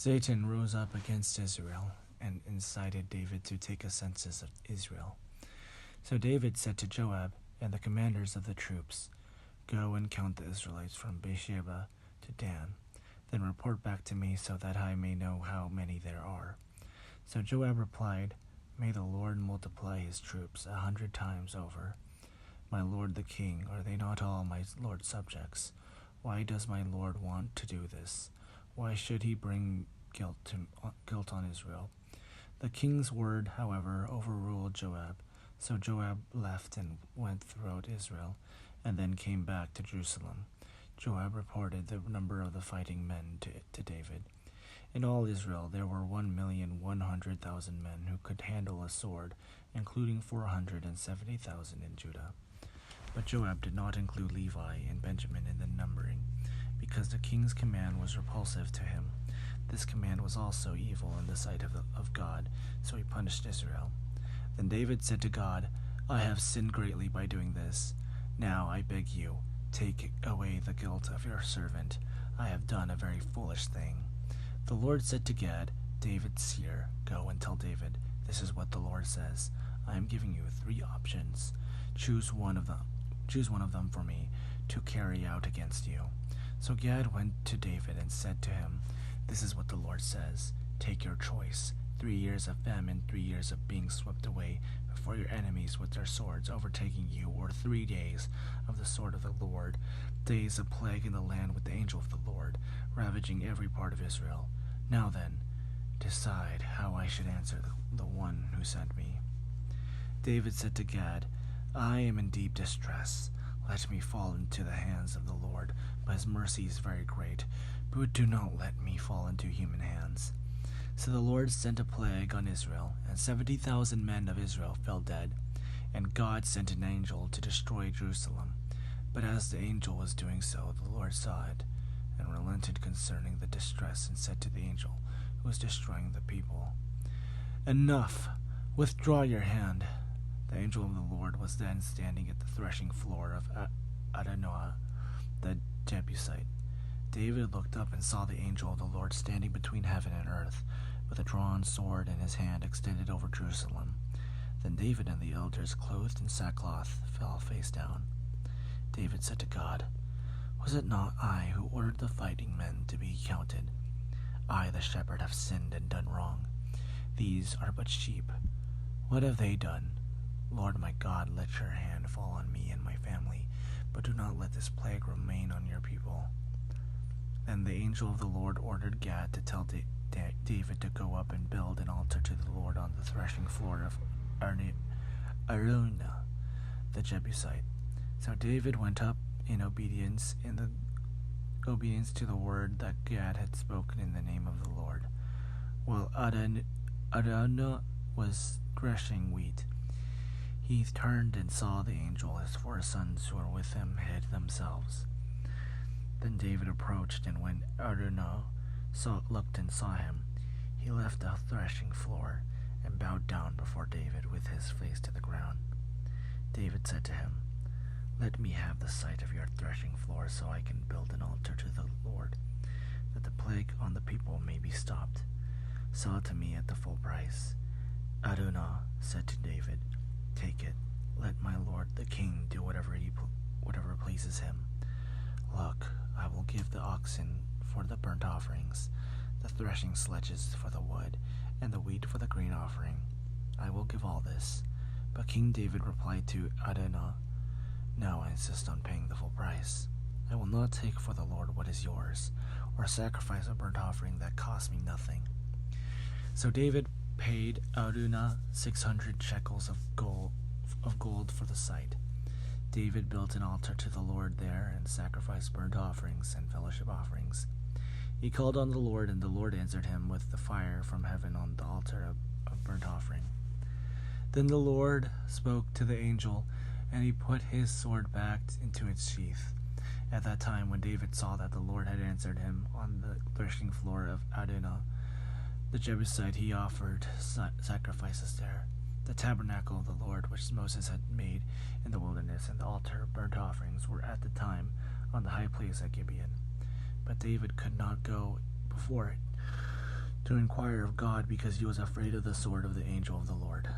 Satan rose up against Israel and incited David to take a census of Israel. So David said to Joab and the commanders of the troops, "Go and count the Israelites from Beersheba to Dan. Then report back to me so that I may know how many there are." So Joab replied, "May the Lord multiply his troops 100 times over. My lord the king, are they not all my lord's subjects? Why does my lord want to do this? Why should he bring guilt on Israel?" The king's word, however, overruled Joab. So Joab left and went throughout Israel, and then came back to Jerusalem. Joab reported the number of the fighting men to David. In all Israel there were 1,100,000 men who could handle a sword, including 470,000 in Judah. But Joab did not include Levi and Benjamin in the numbering, because the king's command was repulsive to him. This command was also evil in the sight of God, so he punished Israel. Then David said to God, "I have sinned greatly by doing this. Now I beg you, take away the guilt of your servant. I have done a very foolish thing." The Lord said to Gad, David's seer, "Go and tell David, this is what the Lord says. I am giving you 3 options. Choose one of them for me to carry out against you." So Gad went to David and said to him, "This is what the Lord says. Take your choice. 3 years of famine, 3 years of being swept away before your enemies with their swords overtaking you, or 3 days of the sword of the Lord, days of plague in the land with the angel of the Lord, ravaging every part of Israel. Now then, decide how I should answer the one who sent me." David said to Gad, "I am in deep distress. Let me fall into the hands of the Lord, but his mercy is very great. But do not let me fall into human hands." So the Lord sent a plague on Israel, and 70,000 men of Israel fell dead. And God sent an angel to destroy Jerusalem. But as the angel was doing so, the Lord saw it, and relented concerning the distress, and said to the angel who was destroying the people, "Enough! Withdraw your hand." The angel of the Lord was then standing at the threshing floor of Adonai, the Jebusite. David looked up and saw the angel of the Lord standing between heaven and earth, with a drawn sword in his hand extended over Jerusalem. Then David and the elders, clothed in sackcloth, fell face down. David said to God, "Was it not I who ordered the fighting men to be counted? I, the shepherd, have sinned and done wrong. These are but sheep. What have they done? Lord my God, let your hand fall on me and my family, but do not let this plague remain on your people." Then the angel of the Lord ordered Gad to tell David to go up and build an altar to the Lord on the threshing floor of Araunah, the Jebusite. So David went up in obedience to the word that Gad had spoken in the name of the Lord. While Araunah was threshing wheat, he turned and saw the angel. His 4 sons who were with him hid themselves. Then David approached, and when Araunah looked and saw him, he left the threshing floor and bowed down before David with his face to the ground. David said to him, "Let me have the site of your threshing floor so I can build an altar to the Lord, that the plague on the people may be stopped. Sell it to me at the full price." Araunah said to David, "Take it. Let my lord the king do whatever pleases him. Look, I will give the oxen for the burnt offerings, the threshing sledges for the wood, and the wheat for the grain offering. I will give all this." But King David replied to Araunah, "No, I insist on paying the full price. I will not take for the Lord what is yours, or sacrifice a burnt offering that costs me nothing." So David paid Araunah 600 shekels of gold for the site. David built an altar to the Lord there and sacrificed burnt offerings and fellowship offerings. He called on the Lord, and the Lord answered him with the fire from heaven on the altar of burnt offering. Then the Lord spoke to the angel, and he put his sword back into its sheath. At that time, when David saw that the Lord had answered him on the threshing floor of Araunah, the Jebusite, he offered sacrifices there. The tabernacle of the Lord, which Moses had made in the wilderness, and the altar of burnt offerings were at the time on the high place at Gibeon. But David could not go before it, to inquire of God because he was afraid of the sword of the angel of the Lord.